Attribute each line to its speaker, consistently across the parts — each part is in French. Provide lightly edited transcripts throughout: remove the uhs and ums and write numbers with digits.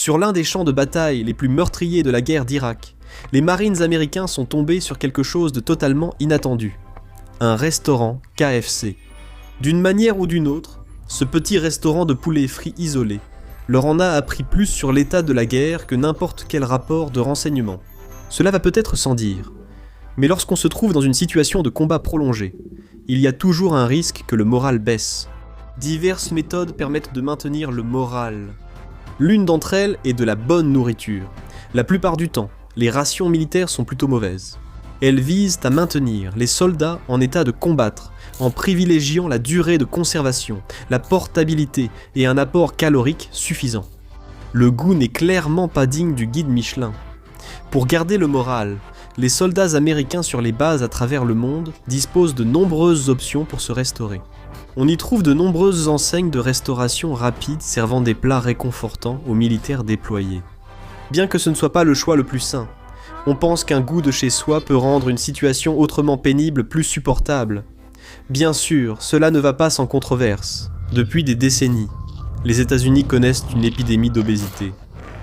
Speaker 1: Sur l'un des champs de bataille les plus meurtriers de la guerre d'Irak, les Marines américains sont tombés sur quelque chose de totalement inattendu. Un restaurant KFC. D'une manière ou d'une autre, ce petit restaurant de poulet frit isolé leur en a appris plus sur l'état de la guerre que n'importe quel rapport de renseignement. Cela va peut-être sans dire, mais lorsqu'on se trouve dans une situation de combat prolongé, il y a toujours un risque que le moral baisse. Diverses méthodes permettent de maintenir le moral. L'une d'entre elles est de la bonne nourriture. La plupart du temps, les rations militaires sont plutôt mauvaises. Elles visent à maintenir les soldats en état de combattre, en privilégiant la durée de conservation, la portabilité et un apport calorique suffisant. Le goût n'est clairement pas digne du guide Michelin. Pour garder le moral, les soldats américains sur les bases à travers le monde disposent de nombreuses options pour se restaurer. On y trouve de nombreuses enseignes de restauration rapide servant des plats réconfortants aux militaires déployés. Bien que ce ne soit pas le choix le plus sain, on pense qu'un goût de chez soi peut rendre une situation autrement pénible plus supportable. Bien sûr, cela ne va pas sans controverse. Depuis des décennies, les États-Unis connaissent une épidémie d'obésité,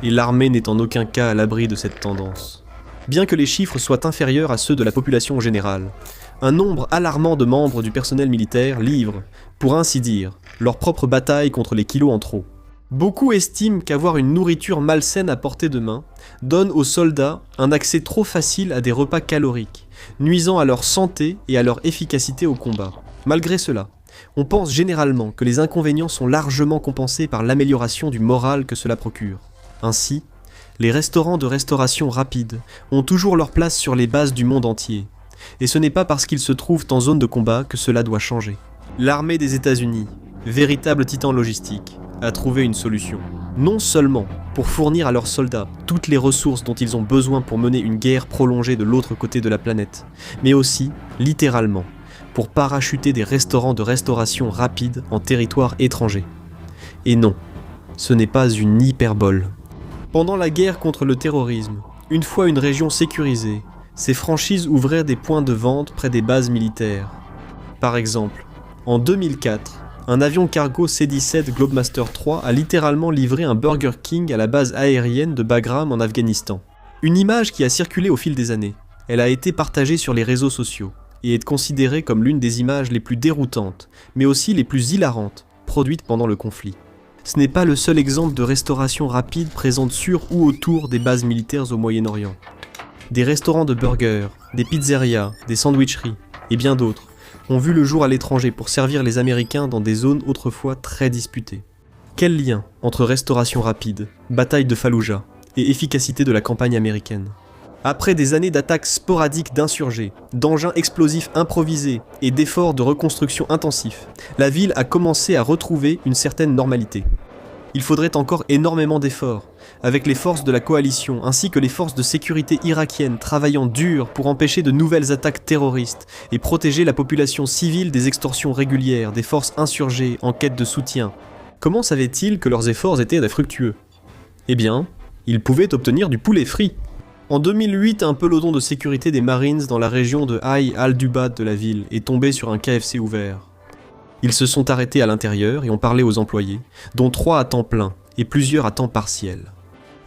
Speaker 1: et l'armée n'est en aucun cas à l'abri de cette tendance. Bien que les chiffres soient inférieurs à ceux de la population générale, un nombre alarmant de membres du personnel militaire livrent, pour ainsi dire, leur propre bataille contre les kilos en trop. Beaucoup estiment qu'avoir une nourriture malsaine à portée de main donne aux soldats un accès trop facile à des repas caloriques, nuisant à leur santé et à leur efficacité au combat. Malgré cela, on pense généralement que les inconvénients sont largement compensés par l'amélioration du moral que cela procure. Ainsi, les restaurants de restauration rapide ont toujours leur place sur les bases du monde entier, et ce n'est pas parce qu'ils se trouvent en zone de combat que cela doit changer. L'armée des États-Unis, véritable titan logistique, a trouvé une solution. Non seulement pour fournir à leurs soldats toutes les ressources dont ils ont besoin pour mener une guerre prolongée de l'autre côté de la planète, mais aussi, littéralement, pour parachuter des restaurants de restauration rapide en territoire étranger. Et non, ce n'est pas une hyperbole. Pendant la guerre contre le terrorisme, une fois une région sécurisée, ces franchises ouvraient des points de vente près des bases militaires. Par exemple, en 2004, un avion cargo C-17 Globemaster III a littéralement livré un Burger King à la base aérienne de Bagram en Afghanistan. Une image qui a circulé au fil des années. Elle a été partagée sur les réseaux sociaux et est considérée comme l'une des images les plus déroutantes, mais aussi les plus hilarantes, produites pendant le conflit. Ce n'est pas le seul exemple de restauration rapide présente sur ou autour des bases militaires au Moyen-Orient. Des restaurants de burgers, des pizzerias, des sandwicheries et bien d'autres ont vu le jour à l'étranger pour servir les Américains dans des zones autrefois très disputées. Quel lien entre restauration rapide, bataille de Falloujah et efficacité de la campagne américaine ? Après des années d'attaques sporadiques d'insurgés, d'engins explosifs improvisés et d'efforts de reconstruction intensifs, la ville a commencé à retrouver une certaine normalité. Il faudrait encore énormément d'efforts, avec les forces de la coalition ainsi que les forces de sécurité irakiennes travaillant dur pour empêcher de nouvelles attaques terroristes et protéger la population civile des extorsions régulières des forces insurgées en quête de soutien. Comment savaient-ils que leurs efforts étaient fructueux ? Eh bien, ils pouvaient obtenir du poulet frit. En 2008, un peloton de sécurité des Marines dans la région de Hayy al-Dubad de la ville est tombé sur un KFC ouvert. Ils se sont arrêtés à l'intérieur et ont parlé aux employés, dont 3 à temps plein et plusieurs à temps partiel.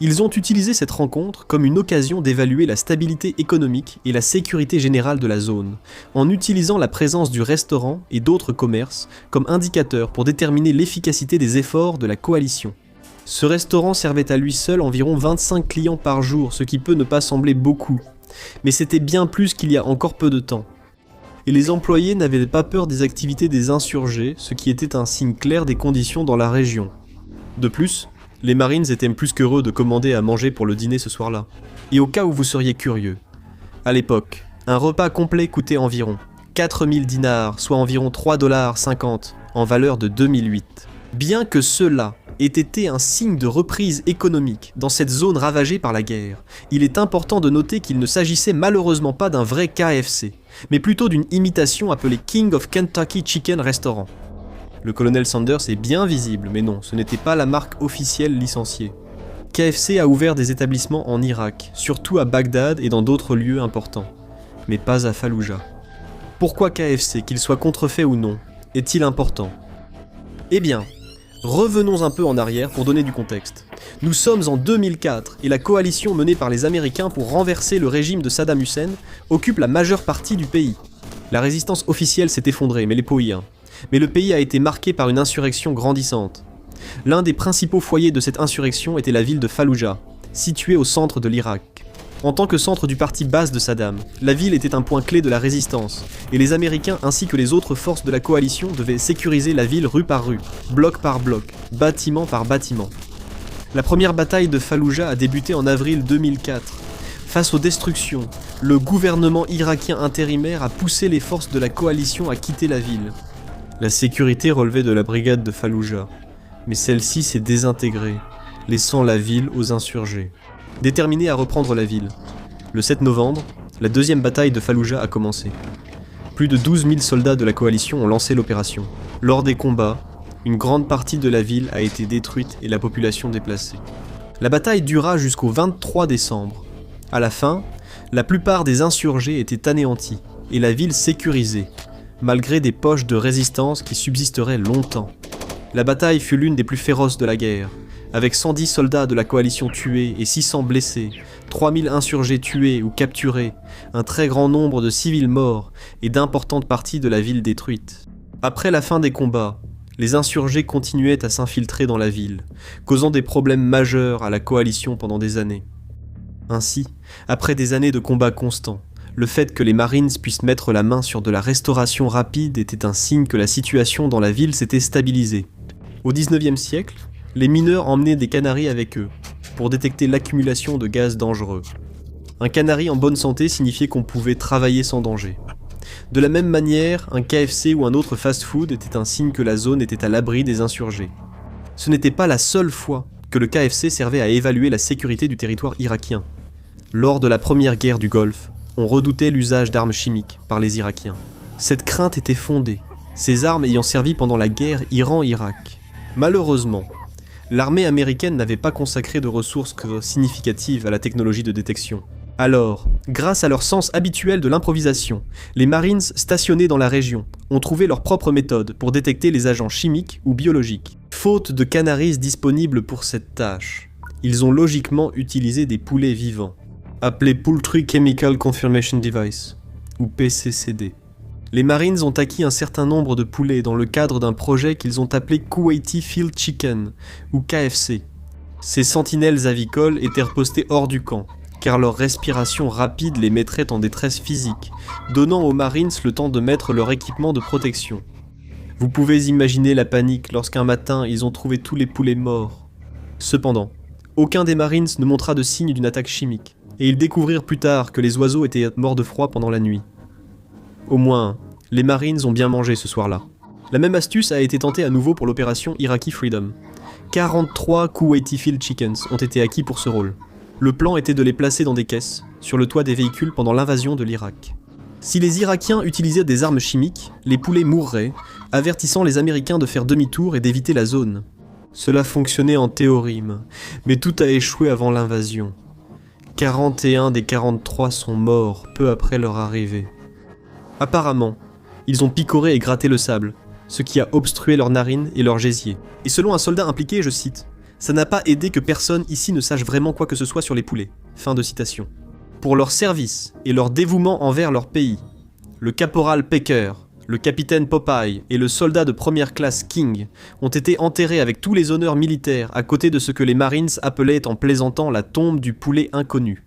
Speaker 1: Ils ont utilisé cette rencontre comme une occasion d'évaluer la stabilité économique et la sécurité générale de la zone, en utilisant la présence du restaurant et d'autres commerces comme indicateur pour déterminer l'efficacité des efforts de la coalition. Ce restaurant servait à lui seul environ 25 clients par jour, ce qui peut ne pas sembler beaucoup, mais c'était bien plus qu'il y a encore peu de temps. Et les employés n'avaient pas peur des activités des insurgés, ce qui était un signe clair des conditions dans la région. De plus, les Marines étaient plus qu'heureux de commander à manger pour le dîner ce soir-là. Et au cas où vous seriez curieux, à l'époque, un repas complet coûtait environ 4000 dinars, soit environ 3,50 $ en valeur de 2008. Bien que cela ait été un signe de reprise économique dans cette zone ravagée par la guerre, il est important de noter qu'il ne s'agissait malheureusement pas d'un vrai KFC, mais plutôt d'une imitation appelée King of Kentucky Chicken Restaurant. Le colonel Sanders est bien visible, mais non, ce n'était pas la marque officielle licenciée. KFC a ouvert des établissements en Irak, surtout à Bagdad et dans d'autres lieux importants, mais pas à Falloujah. Pourquoi KFC, qu'il soit contrefait ou non, est-il important ? Eh bien, Revenons un peu en arrière pour donner du contexte. Nous sommes en 2004 et la coalition menée par les Américains pour renverser le régime de Saddam Hussein occupe la majeure partie du pays. La résistance officielle s'est effondrée, mais les pots Mais le pays a été marqué par une insurrection grandissante. L'un des principaux foyers de cette insurrection était la ville de Falloujah, située au centre de l'Irak. En tant que centre du parti base de Saddam, la ville était un point clé de la résistance, et les Américains ainsi que les autres forces de la coalition devaient sécuriser la ville rue par rue, bloc par bloc, bâtiment par bâtiment. La première bataille de Falloujah a débuté en avril 2004. Face aux destructions, le gouvernement irakien intérimaire a poussé les forces de la coalition à quitter la ville. La sécurité relevait de la brigade de Falloujah, mais celle-ci s'est désintégrée, laissant la ville aux insurgés. Déterminés à reprendre la ville, le 7 novembre, la deuxième bataille de Falloujah a commencé. Plus de 12 000 soldats de la coalition ont lancé l'opération. Lors des combats, une grande partie de la ville a été détruite et la population déplacée. La bataille dura jusqu'au 23 décembre. À la fin, la plupart des insurgés étaient anéantis et la ville sécurisée, malgré des poches de résistance qui subsisteraient longtemps. La bataille fut l'une des plus féroces de la guerre, avec 110 soldats de la coalition tués et 600 blessés, 3000 insurgés tués ou capturés, un très grand nombre de civils morts et d'importantes parties de la ville détruites. Après la fin des combats, les insurgés continuaient à s'infiltrer dans la ville, causant des problèmes majeurs à la coalition pendant des années. Ainsi, après des années de combats constants, le fait que les Marines puissent mettre la main sur de la restauration rapide était un signe que la situation dans la ville s'était stabilisée. Au XIXe siècle, les mineurs emmenaient des canaris avec eux, pour détecter l'accumulation de gaz dangereux. Un canari en bonne santé signifiait qu'on pouvait travailler sans danger. De la même manière, un KFC ou un autre fast-food était un signe que la zone était à l'abri des insurgés. Ce n'était pas la seule fois que le KFC servait à évaluer la sécurité du territoire irakien. Lors de la première guerre du Golfe, on redoutait l'usage d'armes chimiques par les Irakiens. Cette crainte était fondée, ces armes ayant servi pendant la guerre Iran-Irak. Malheureusement, l'armée américaine n'avait pas consacré de ressources significatives à la technologie de détection. Alors, grâce à leur sens habituel de l'improvisation, les Marines stationnés dans la région ont trouvé leur propre méthode pour détecter les agents chimiques ou biologiques. Faute de canaris disponibles pour cette tâche, ils ont logiquement utilisé des poulets vivants, appelés Poultry Chemical Confirmation Device, ou PCCD. Les Marines ont acquis un certain nombre de poulets dans le cadre d'un projet qu'ils ont appelé Kuwaiti Field Chicken, ou KFC. Ces sentinelles avicoles étaient repostés hors du camp, car leur respiration rapide les mettrait en détresse physique, donnant aux Marines le temps de mettre leur équipement de protection. Vous pouvez imaginer la panique lorsqu'un matin ils ont trouvé tous les poulets morts. Cependant, aucun des Marines ne montra de signe d'une attaque chimique, et ils découvrirent plus tard que les oiseaux étaient morts de froid pendant la nuit. Au moins, les Marines ont bien mangé ce soir-là. La même astuce a été tentée à nouveau pour l'opération Iraqi Freedom. 43 Kuwaiti Field Chickens ont été acquis pour ce rôle. Le plan était de les placer dans des caisses, sur le toit des véhicules pendant l'invasion de l'Irak. Si les Irakiens utilisaient des armes chimiques, les poulets mourraient, avertissant les Américains de faire demi-tour et d'éviter la zone. Cela fonctionnait en théorie, mais tout a échoué avant l'invasion. 41 des 43 sont morts peu après leur arrivée. Apparemment, ils ont picoré et gratté le sable, ce qui a obstrué leurs narines et leurs gésiers. Et selon un soldat impliqué, je cite, « Ça n'a pas aidé que personne ici ne sache vraiment quoi que ce soit sur les poulets. » Fin de citation. Pour leur service et leur dévouement envers leur pays, le caporal Pecker, le capitaine Popeye et le soldat de première classe King ont été enterrés avec tous les honneurs militaires à côté de ce que les Marines appelaient en plaisantant la tombe du poulet inconnu.